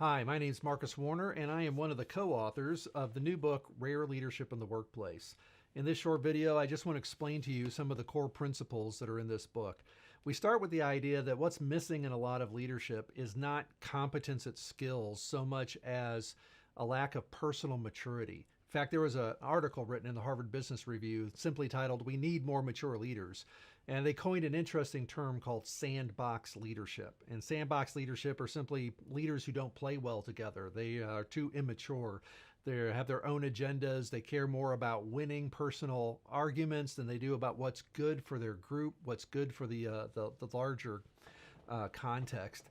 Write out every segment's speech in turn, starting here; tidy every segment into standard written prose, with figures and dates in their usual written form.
Hi, my name is Marcus Warner, and I am one of the co-authors of the new book, Rare Leadership in the Workplace. In this short video, I just want to explain to you some of the core principles that are in this book. We start with the idea that what's missing in a lot of leadership is not competence at skills so much as a lack of personal maturity. In fact, there was an article written in the Harvard Business Review simply titled, "We Need More Mature Leaders." And they coined an interesting term called sandbox leadership. And sandbox leadership are simply leaders who don't play well together. They are too immature. They have their own agendas. They care more about winning personal arguments than they do about what's good for their group, what's good for the larger context.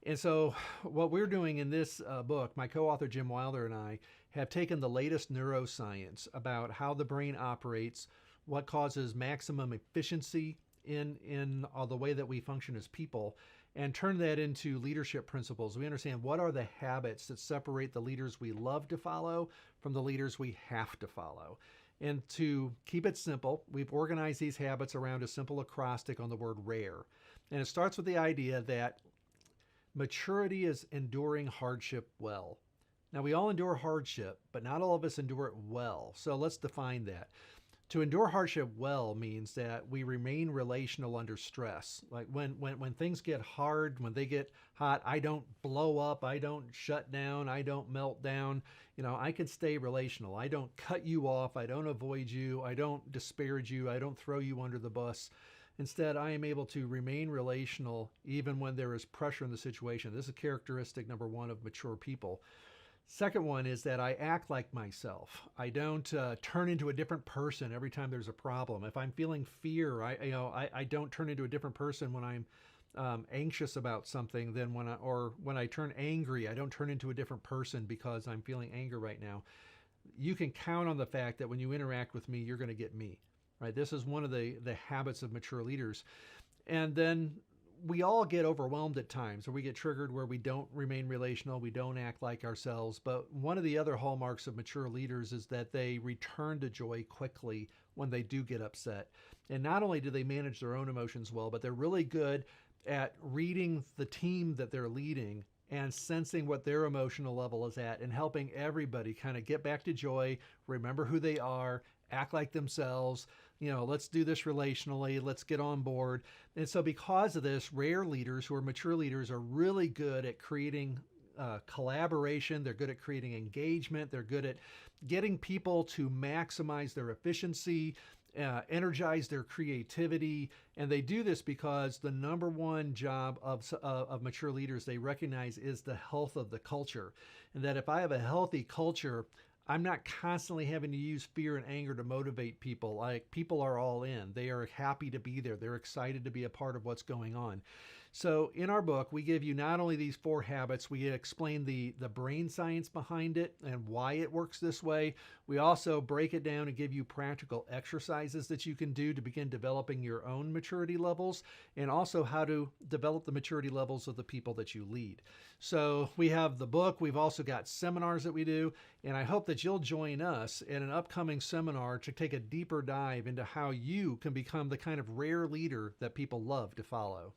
And so, what we're doing in this book, my co author Jim Wilder and I have taken the latest neuroscience about how the brain operates, what causes maximum efficiency in the way that we function as people, and turn that into leadership principles. We understand what are the habits that separate the leaders we love to follow from the leaders we have to follow. And to keep it simple, we've organized these habits around a simple acrostic on the word rare. And it starts with the idea that maturity is enduring hardship well. Now, we all endure hardship, but not all of us endure it well. So let's define that. To endure hardship well means that we remain relational under stress. Like when things get hard, when they get hot, I don't blow up, I don't shut down, I don't melt down. I can stay relational. I don't cut you off, I don't avoid you, I don't disparage you, I don't throw you under the bus. Instead, I am able to remain relational even when there is pressure in the situation. This is characteristic number one of mature people. Second one is that I act like myself. I don't turn into a different person every time there's a problem. If I'm feeling fear, I don't turn into a different person when I'm anxious about something than when I turn angry. I don't turn into a different person because I'm feeling anger right now. You can count on the fact that when you interact with me, you're going to get me. Right? This is one of the habits of mature leaders. And then we all get overwhelmed at times, or we get triggered where we don't remain relational, we don't act like ourselves. But one of the other hallmarks of mature leaders is that they return to joy quickly when they do get upset. And not only do they manage their own emotions well, but they're really good at reading the team that they're leading and sensing what their emotional level is at and helping everybody kind of get back to joy, remember who they are, act like themselves. Let's do this relationally, let's get on board. And so because of this, rare leaders who are mature leaders are really good at creating collaboration. They're good at creating engagement. They're good at getting people to maximize their efficiency, energize their creativity. And they do this because the number one job of mature leaders they recognize is the health of the culture. And that if I have a healthy culture, I'm not constantly having to use fear and anger to motivate people. Like, people are all in. They are happy to be there. They're excited to be a part of what's going on. So in our book, we give you not only these 4 habits, we explain the brain science behind it and why it works this way. We also break it down and give you practical exercises that you can do to begin developing your own maturity levels, and also how to develop the maturity levels of the people that you lead. So we have the book. We've also got seminars that we do, and I hope that you'll join us in an upcoming seminar to take a deeper dive into how you can become the kind of rare leader that people love to follow.